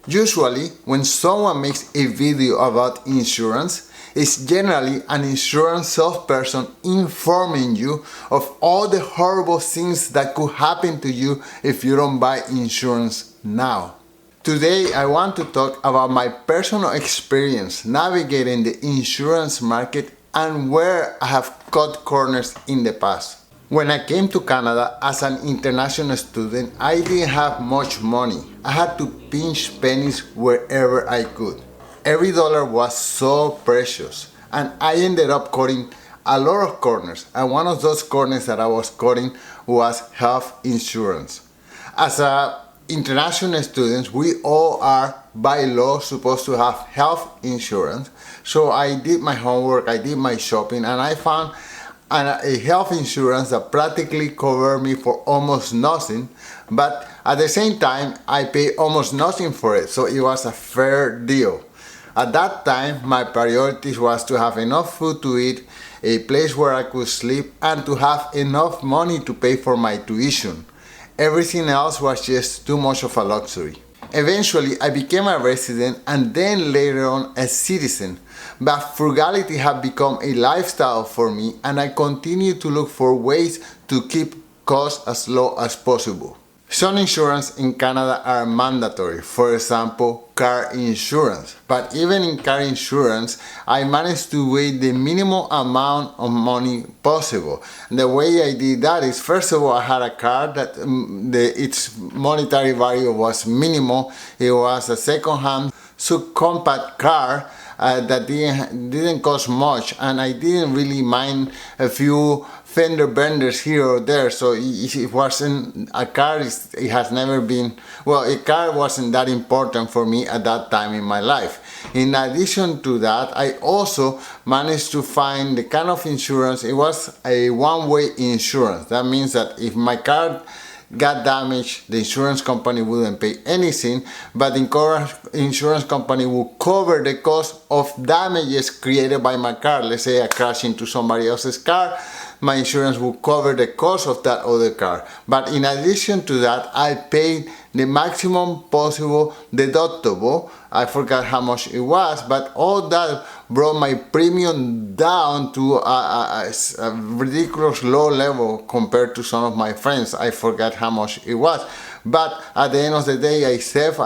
Usually, when someone makes a video about insurance, it's generally an insurance salesperson informing you of all the horrible things that could happen to you if you don't buy insurance now. Today, I want to talk about my personal experience navigating the insurance market and where I have cut corners in the past. When I came to Canada as an international student, I didn't have much money. I had to pinch pennies wherever I could. Every dollar was so precious, and I ended up cutting a lot of corners, and one of those corners that I was cutting was health insurance. As international students, we all are by law supposed to have health insurance, so I did my homework, I did my shopping, and I found a health insurance that practically covered me for almost nothing, but at the same time I paid almost nothing for it, so it was a fair deal. At that time, my priorities was to have enough food to eat, a place where I could sleep, and to have enough money to pay for my tuition. Everything else was just too much of a luxury. Eventually, I became a resident and then later on a citizen. But frugality had become a lifestyle for me, and I continue to look for ways to keep costs as low as possible. Some insurance in Canada are mandatory, for example, car insurance. But even in car insurance, I managed to pay the minimum amount of money possible. The way I did that is, first of all, I had a car that its monetary value was minimal. It was a second-hand subcompact car that didn't cost much, and I didn't really mind a few fender-benders here or there, so it wasn't a car. It has never been, well, a car wasn't that important for me at that time in my life. In addition to that, I also managed to find the kind of insurance. It was a one-way insurance. That means that if my car got damaged, the insurance company wouldn't pay anything, but the insurance company would cover the cost of damages created by my car. Let's say I crash into somebody else's car, my insurance will cover the cost of that other car. But in addition to that, I paid the maximum possible deductible. I forgot how much it was, but all that brought my premium down to a ridiculous low level compared to some of my friends. I forgot how much it was. But at the end of the day, I saved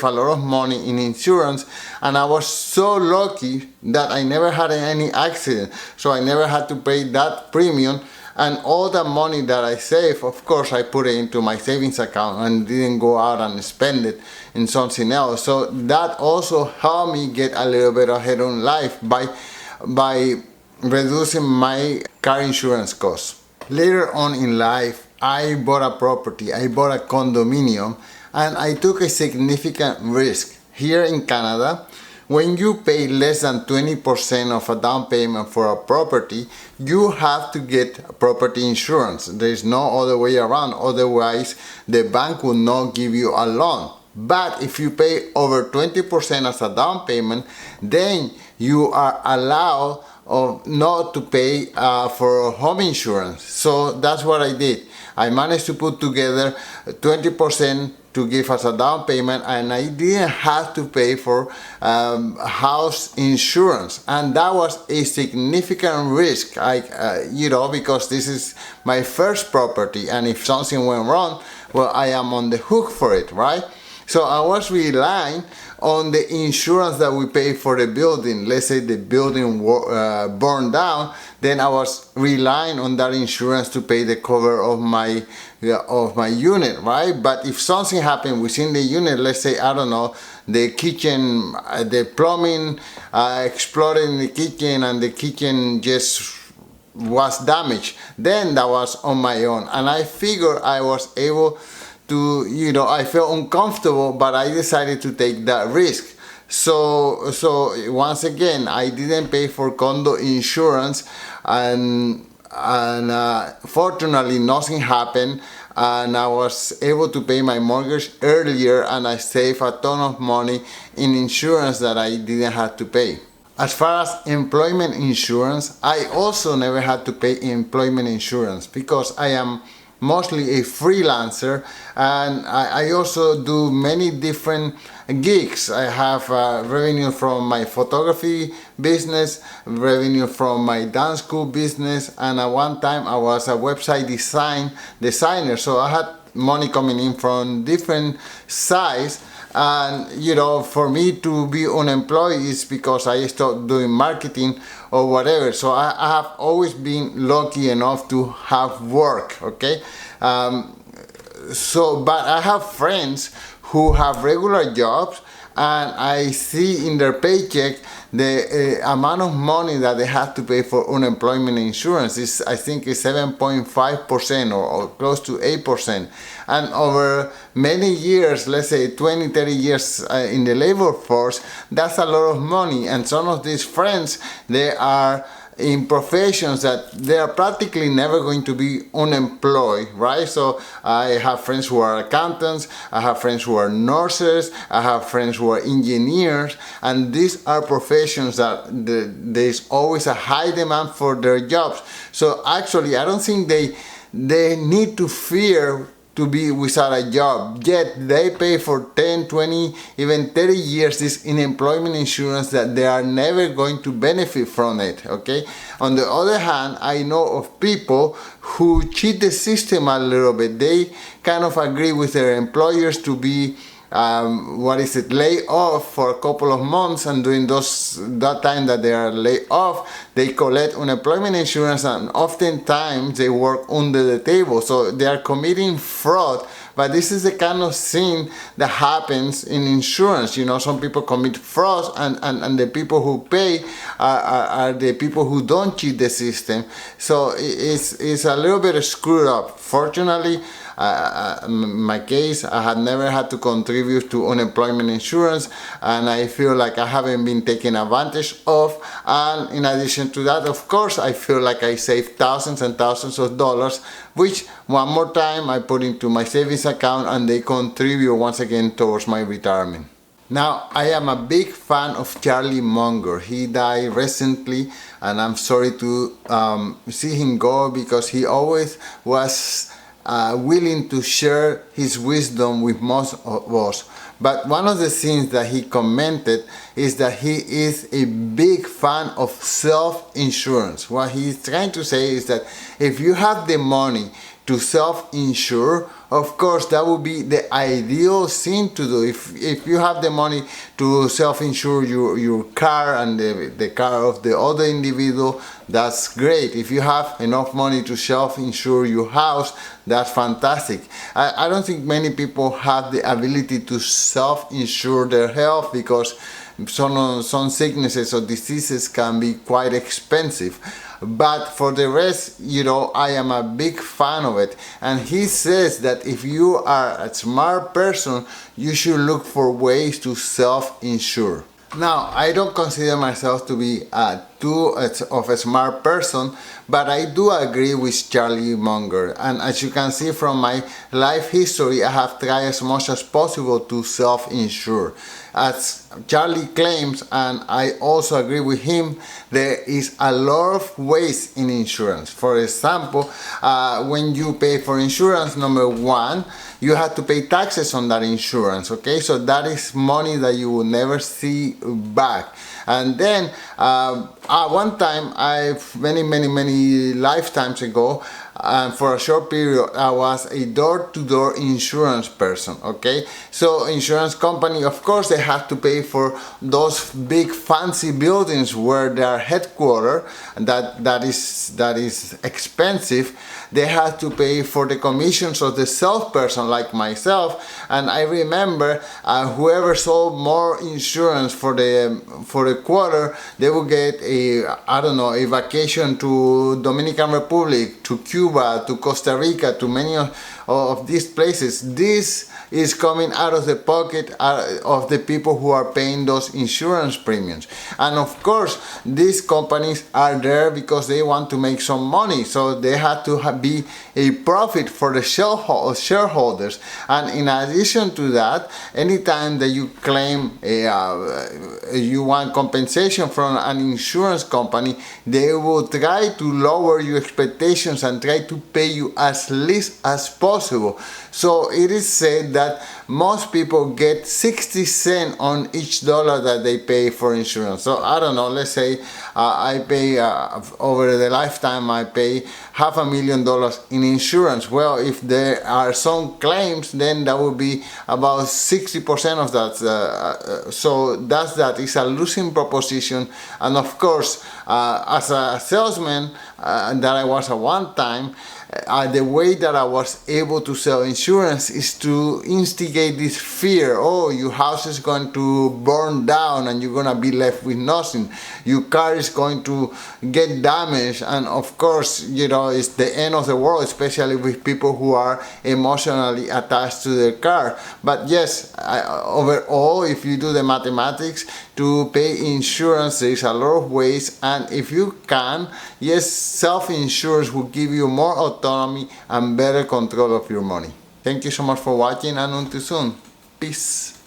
a lot of money in insurance, and I was so lucky that I never had any accident. So I never had to pay that premium, and all the money that I saved, of course, I put it into my savings account and didn't go out and spend it in something else. So that also helped me get a little bit ahead in life by reducing my car insurance costs. Later on in life, I bought a property, I bought a condominium, and I took a significant risk. Here in Canada, when you pay less than 20% of a down payment for a property, you have to get property insurance. There is no other way around, otherwise the bank will not give you a loan. But if you pay over 20% as a down payment, then you are allowed not to pay for home insurance. So that's what I did. I managed to put together 20% to give us a down payment, and I didn't have to pay for house insurance, and that was a significant risk. Because this is my first property, and if something went wrong, well, I am on the hook for it, right? So I was relying on the insurance that we pay for the building. Let's say the building burned down, then I was relying on that insurance to pay the cover of my unit, right? But if something happened within the unit, let's say, I don't know, the kitchen, the plumbing exploded in the kitchen and the kitchen just was damaged, then that was on my own. And I figured I was able to, I felt uncomfortable, but I decided to take that risk. So once again, I didn't pay for condo insurance, and fortunately nothing happened, and I was able to pay my mortgage earlier, and I saved a ton of money in insurance that I didn't have to pay. As far as employment insurance, I also never had to pay employment insurance because I am mostly a freelancer, and I also do many different gigs. I have revenue from my photography business, revenue from my dance school business, and at one time I was a website designer, so I had money coming in from different sides. And you know, for me to be unemployed is because I stopped doing marketing or whatever. So I have always been lucky enough to have work, okay? But I have friends who have regular jobs, and I see in their paycheck the amount of money that they have to pay for unemployment insurance is, I think, is 7.5% or close to 8%. And over many years, let's say 20, 30 years in the labor force, that's a lot of money. And some of these friends, they are in professions that they are practically never going to be unemployed, right? So I have friends who are accountants, I have friends who are nurses, I have friends who are engineers, and these are professions that there's always a high demand for their jobs. So actually, I don't think they need to fear to be without a job, yet they pay for 10, 20, even 30 years this unemployment insurance that they are never going to benefit from it, okay? On the other hand, I know of people who cheat the system a little bit. They kind of agree with their employers to be lay off for a couple of months, and during that time that they are laid off, they collect unemployment insurance, and oftentimes they work under the table, so they are committing fraud. But this is the kind of thing that happens in insurance. You know, some people commit fraud, and the people who pay are the people who don't cheat the system. So it's a little bit screwed up. Fortunately, in my case, I had never had to contribute to unemployment insurance, and I feel like I haven't been taken advantage of. And in addition to that, of course, I feel like I saved thousands and thousands of dollars, which one more time I put into my savings account, and they contribute once again towards my retirement. Now, I am a big fan of Charlie Munger. He died recently, and I'm sorry to see him go, because he always was willing to share his wisdom with most of us. But one of the things that he commented is that he is a big fan of self-insurance. What he's trying to say is that if you have the money to self-insure, of course that would be the ideal thing to do. If you have the money to self-insure your car and the car of the other individual, that's great. If you have enough money to self-insure your house, that's fantastic. I don't think many people have the ability to self-insure their health, because some sicknesses or diseases can be quite expensive. But for the rest, you know, I am a big fan of it. And he says that if you are a smart person, you should look for ways to self-insure. Now, I don't consider myself to be too of a smart person, but I do agree with Charlie Munger. And as you can see from my life history, I have tried as much as possible to self-insure. As Charlie claims, and I also agree with him, there is a lot of ways in insurance. For example, when you pay for insurance, number one, you have to pay taxes on that insurance, okay? So that is money that you will never see back. And then one time, many lifetimes ago, for a short period, I was a door-to-door insurance person, okay? So insurance company, of course, they have to pay for those big fancy buildings where they are headquartered, and that is expensive. They have to pay for the commissions of the salesperson like myself. And I remember whoever sold more insurance for the quarter, they will get a vacation to Dominican Republic, to Cuba, to Costa Rica, to many of these places. This is coming out of the pocket of the people who are paying those insurance premiums. And of course, these companies are there because they want to make some money, so they have to be a profit for the shareholders. And in addition to that, anytime that you claim you want compensation from an insurance company, they will try to lower your expectations and try to pay you as least as possible possible. So it is said that most people get 60 cents on each dollar that they pay for insurance. So I don't know, let's say I pay over the lifetime, I pay $500,000 in insurance. Well, if there are some claims, then that would be about 60% of that. So that's that. It's a losing proposition. And of course, as a salesman that I was at one time, the way that I was able to sell insurance is to instigate this fear. Oh, your house is going to burn down and you're going to be left with nothing. Your car is going to get damaged, and of course, you know, it's the end of the world, especially with people who are emotionally attached to their car. But yes, overall, if you do the mathematics, to pay insurance, there is a lot of ways, and if you can, yes, self-insurance will give you more autonomy and better control of your money. Thank you so much for watching, and until soon. Peace.